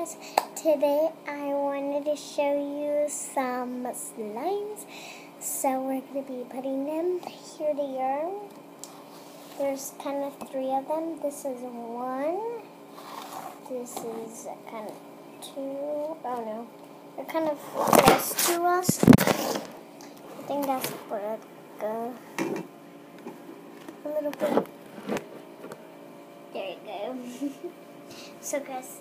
guys, today I wanted to show you some slimes. So we're going to be putting them, here they are. There's kind of 3 of them. This is 1. This is kind of 2. Oh no, they're kind of close to us. I think that's where it goes. A little bit. There you go. So guys,